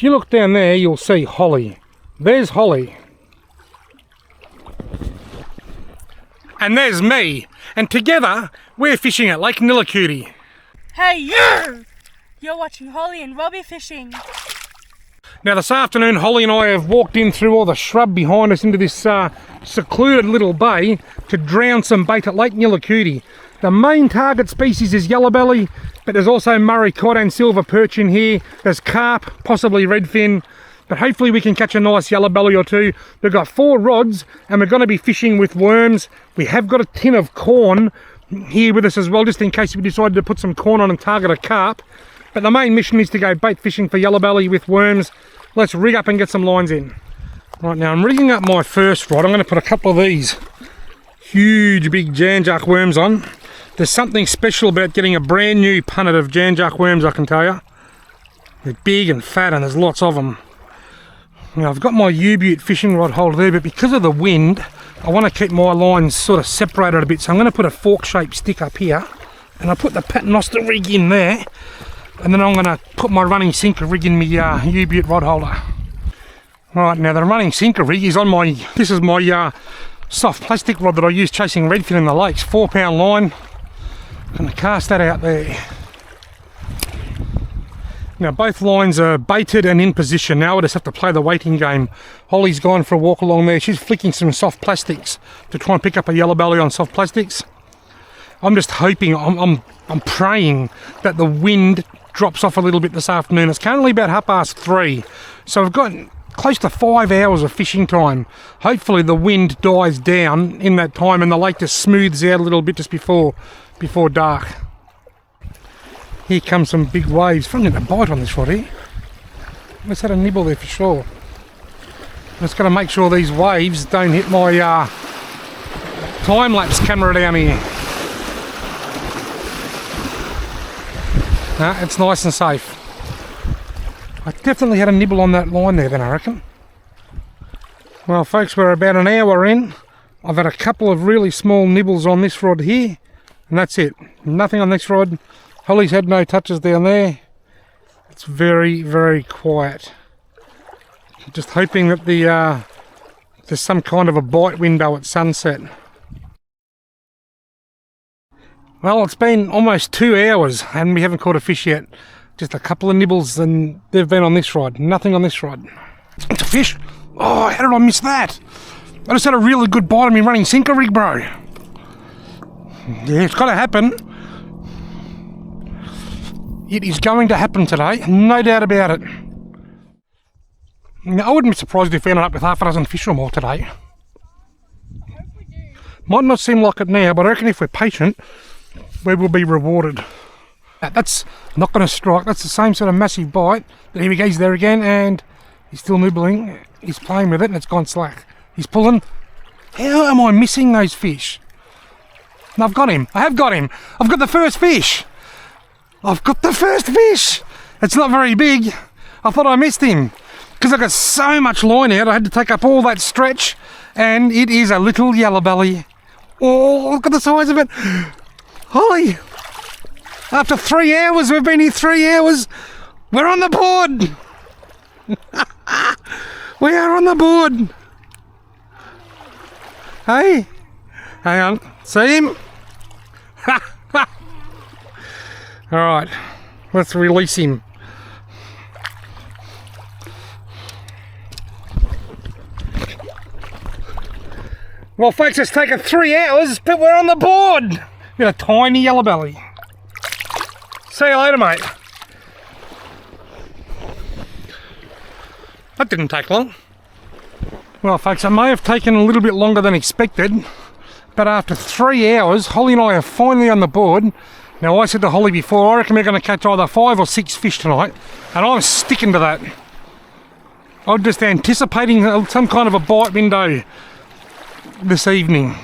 you look down there, you'll see Holly. There's Holly. And there's me. And together, we're fishing at Lake Nillahcootie. Hey, you! You're watching Holly and Robbie fishing. Now this afternoon, Holly and I have walked in through all the shrub behind us into this secluded little bay to drown some bait at Lake Nillahcootie. The main target species is Yellowbelly, but there's also Murray cod and silver perch in here. There's carp, possibly redfin, but hopefully we can catch a nice Yellowbelly or two. We've got 4 rods and we're going to be fishing with worms. We have got a tin of corn here with us as well, just in case we decided to put some corn on and target a carp. But the main mission is to go bait fishing for Yellowbelly with worms. Let's rig up and get some lines in. Right, now I'm rigging up my first rod. I'm going to put a couple of these huge big Janjak worms on. There's something special about getting a brand new punnet of Janjak worms, I can tell you. They're big and fat and there's lots of them. Now I've got my U-Butte fishing rod holder there, but because of the wind, I want to keep my lines sort of separated a bit. So I'm going to put a fork-shaped stick up here and I put the paternoster rig in there. And then I'm going to put my running sinker rig in my U-Butte rod holder. Right, now the running sinker rig is on my, this is my soft plastic rod that I use chasing redfin in the lakes, 4-pound line. I'm going to cast that out there. Now both lines are baited and in position. Now I just have to play the waiting game. Holly's gone for a walk along there. She's flicking some soft plastics to try and pick up a Yellowbelly on soft plastics. I'm just hoping, I'm praying that the wind drops off a little bit this afternoon. It's currently about 3:30, so I've got close to 5 hours of fishing time. Hopefully the wind dies down in that time and the lake just smooths out a little bit just before dark. Here comes some big waves. I'm going to bite on this rod here. Let's have a nibble there for sure. I'm just going to make sure these waves don't hit my time-lapse camera down here. No, it's nice and safe. I definitely had a nibble on that line there then, I reckon. Well folks, we're about an hour in. I've had a couple of really small nibbles on this rod here, and that's it. Nothing on this rod. Holly's had no touches down there. It's very, very quiet. Just hoping that there's some kind of a bite window at sunset. Well, it's been almost 2 hours and we haven't caught a fish yet. Just a couple of nibbles and they've been on this rod. Nothing on this rod. It's a fish. Oh, how did I miss that? I just had a really good bite on me running sinker rig, bro. Yeah, it's got to happen. It is going to happen today, no doubt about it. Now, I wouldn't be surprised if we ended up with 6 fish or more today. Might not seem like it now, but I reckon if we're patient, we will be rewarded. That's not going to strike. That's the same sort of massive bite. But here he goes there again, and he's still nibbling. He's playing with it, and it's gone slack. He's pulling. How am I missing those fish? No, I've got him. I have got him. I've got the first fish. I've got the first fish. It's not very big. I thought I missed him because I got so much line out. I had to take up all that stretch, and it is a little Yellowbelly. Oh, look at the size of it. Holly, after 3 hours, we've been here 3 hours. We're on the board. We are on the board. Hey, hang on. See him? All right, let's release him. Well, folks, it's taken 3 hours, but we're on the board. Got a tiny Yellowbelly. See you later, mate. That didn't take long. Well, folks, it may have taken a little bit longer than expected, but after 3 hours, Holly and I are finally on the board. Now, I said to Holly before, I reckon we're going to catch either 5 or 6 fish tonight, and I'm sticking to that. I'm just anticipating some kind of a bite window this evening.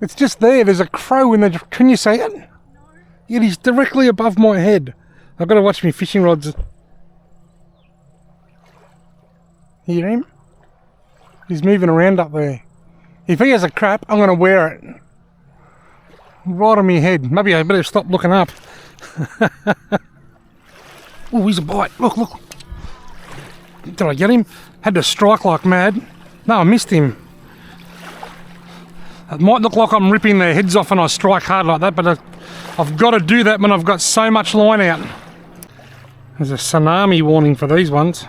It's just there. There's a crow in the... Can you see it? No. It is directly above my head. I've got to watch my fishing rods. Hear him? He's moving around up there. If he has a crap, I'm going to wear it. Right on my head. Maybe I better stop looking up. Oh, he's a bite. Look, look. Did I get him? Had to strike like mad. No, I missed him. It might look like I'm ripping their heads off when I strike hard like that, but I've got to do that when I've got so much line out. There's a tsunami warning for these ones.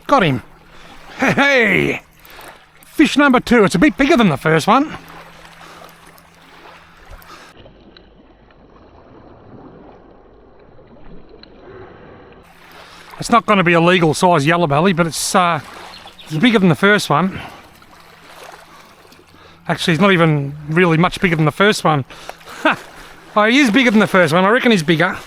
Got him. Hey! Fish number 2. It's a bit bigger than the first one. It's not going to be a legal size yellowbelly, but it's bigger than the first one. Actually, he's not even really much bigger than the first one. Oh, he is bigger than the first one. I reckon he's bigger.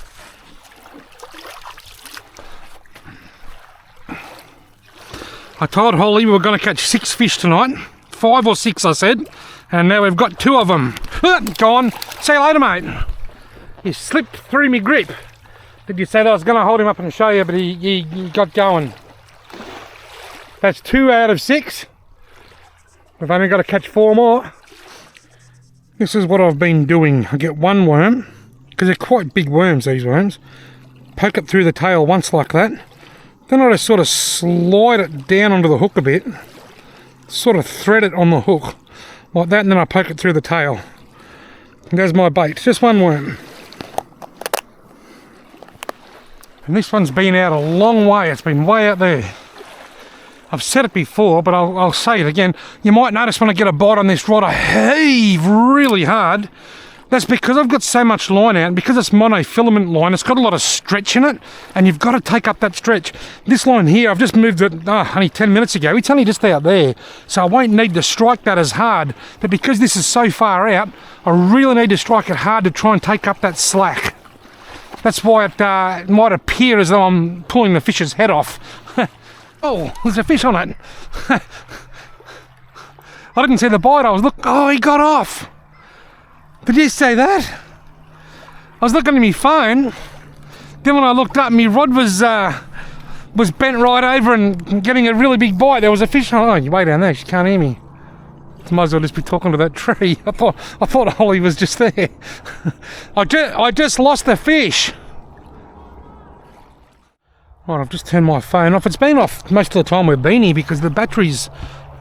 I told Holly we were going to catch 6 fish tonight. 5 or 6, I said. And now we've got 2 of them. Gone. See you later, mate. He slipped through me grip. Did you say that I was going to hold him up and show you, but he got going. That's 2 out of 6. We've only got to catch 4 more. This is what I've been doing. I get 1 worm, because they're quite big worms, these worms. Poke it through the tail once like that. Then I just sort of slide it down onto the hook a bit. Sort of thread it on the hook like that, and then I poke it through the tail. And there's my bait. Just 1 worm. And this one's been out a long way. It's been way out there. I've said it before, but I'll say it again. You might notice when I get a bite on this rod, I heave really hard. That's because I've got so much line out, and because it's monofilament line, it's got a lot of stretch in it, and you've got to take up that stretch. This line here, I've just moved it only 10 minutes ago. It's only just out there, so I won't need to strike that as hard. But because this is so far out, I really need to strike it hard to try and take up that slack. That's why it might appear as though I'm pulling the fish's head off. Oh, there's a fish on it. I didn't see the bite. Oh, he got off. Did you say that? I was looking at my phone. Then when I looked up, my rod was bent right over and getting a really big bite. There was a fish on. Oh, you way down there. She can't hear me. Might as well just be talking to that tree. I thought Holly was just there. I just lost the fish. Right, I've just turned my phone off. It's been off most of the time we've been here because the batteries,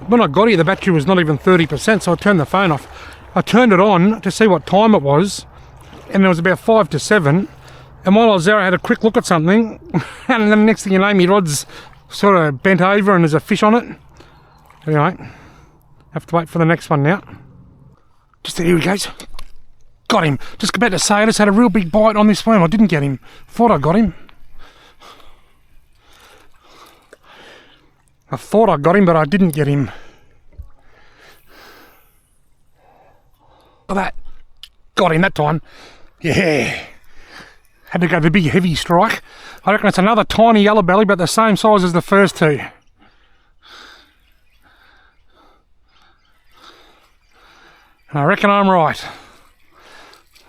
when I got here, the battery was not even 30%, so I turned the phone off. I turned it on to see what time it was, and it was about 5 to 7. And while I was there, I had a quick look at something, and then the next thing you know, my rod's sort of bent over and there's a fish on it. Anyway, have to wait for the next one now. Just here he goes. Got him. Just about to say, I just had a real big bite on this worm. I didn't get him. Thought I got him. I thought I got him, but I didn't get him. Look at that. Got him that time. Yeah. Had to go the big heavy strike. I reckon it's another tiny yellowbelly, but the same size as the first 2. And I reckon I'm right.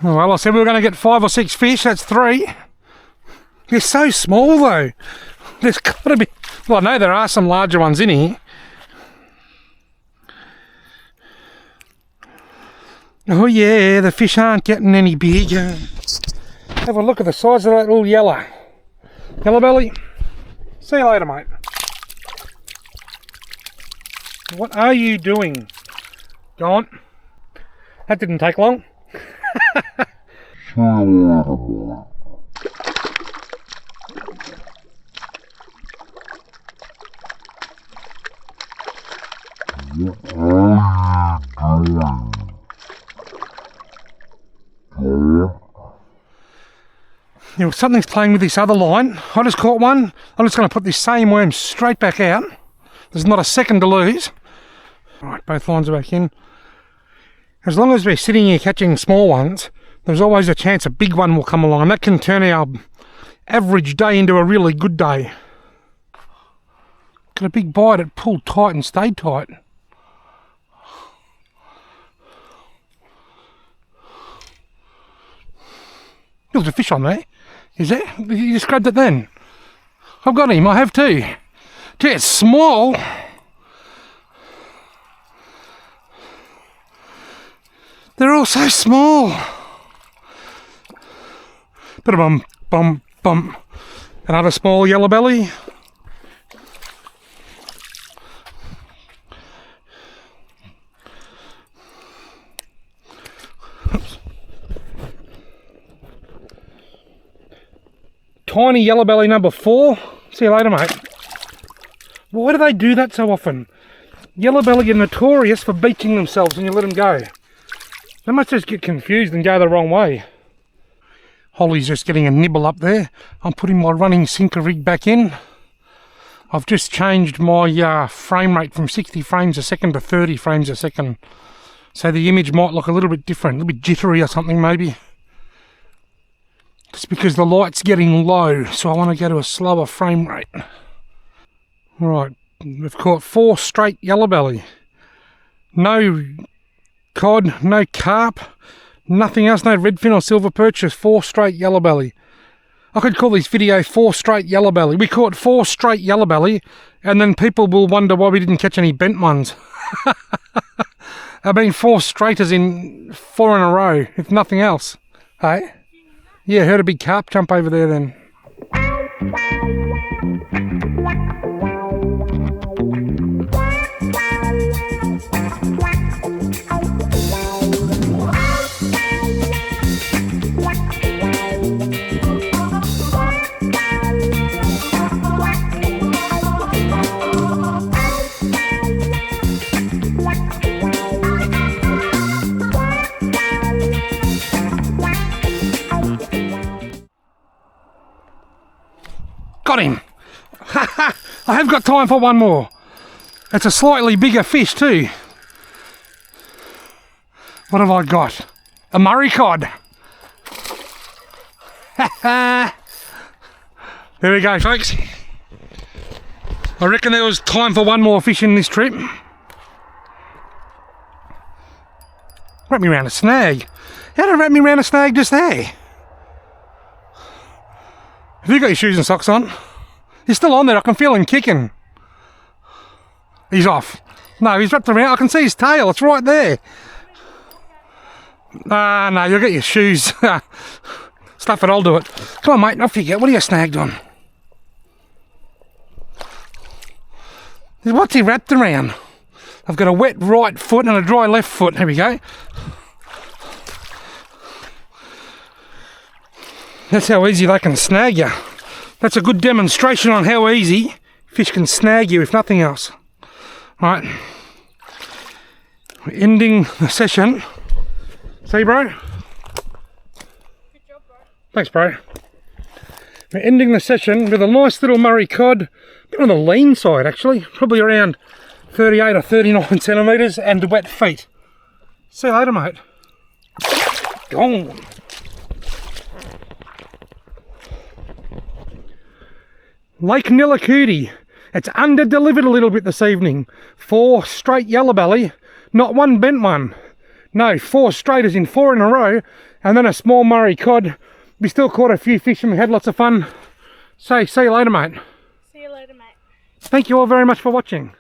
Oh, well, I said we were going to get 5 or 6 fish. That's 3. They're so small, though. There's got to be... Well, I know there are some larger ones in here. Oh, yeah, the fish aren't getting any bigger. Have a look at the size of that little yellowbelly. See you later, mate. What are you doing? Go on. That didn't take long. You know, something's playing with this other line. I just caught one. I'm just going to put this same worm straight back out. There's not a second to lose. Alright, both lines are back in. As long as we're sitting here catching small ones, there's always a chance a big one will come along, and that can turn our average day into a really good day. Got a big bite, it pulled tight and stayed tight. There's a fish on there. Is there? You just grabbed it then? I've got him, I have too. Gee, it's small. They're all so small. Bum, bum, bum. Another small yellowbelly. Tiny yellowbelly number 4. See you later, mate. Why do they do that so often? Yellowbelly are notorious for beaching themselves when you let them go. They must just get confused and go the wrong way. Holly's just getting a nibble up there. I'm putting my running sinker rig back in. I've just changed my frame rate from 60 frames a second to 30 frames a second. So the image might look a little bit different, a little bit jittery or something maybe. It's because the light's getting low, so I want to go to a slower frame rate. Right, we've caught 4 straight yellowbelly. No cod, no carp, nothing else, no redfin or silver perch, just 4 straight yellowbelly. I could call this video 4 straight yellowbelly. We caught 4 straight yellowbelly, and then people will wonder why we didn't catch any bent ones. I mean 4 straight as in 4 in a row, if nothing else. Hey? Yeah, heard a big carp jump over there then. Got him! I have got time for one more. It's a slightly bigger fish too. What have I got? A Murray cod. There we go, folks. I reckon there was time for one more fish in this trip. Wrap me around a snag. How did it wrap me around a snag just there? Have you got your shoes and socks on? He's still on there, I can feel him kicking. He's off. No, he's wrapped around, I can see his tail, it's right there. No, you'll get your shoes. Stuff it, I'll do it. Come on mate, off you get. What are you snagged on? What's he wrapped around? I've got a wet right foot and a dry left foot. Here we go. That's how easy they can snag you. That's a good demonstration on how easy fish can snag you, if nothing else. Right. We're ending the session. See, bro? Good job, bro. Thanks, bro. We're ending the session with a nice little Murray cod. A bit on the lean side, actually. Probably around 38 or 39 centimetres and wet feet. See you later, mate. Gone. Lake Nillahcootie. It's under-delivered a little bit this evening. 4 straight yellowbelly, not one bent one. No, 4 straight as in 4 in a row, and then a small Murray cod. We still caught a few fish and we had lots of fun. So, see you later, mate. See you later, mate. Thank you all very much for watching.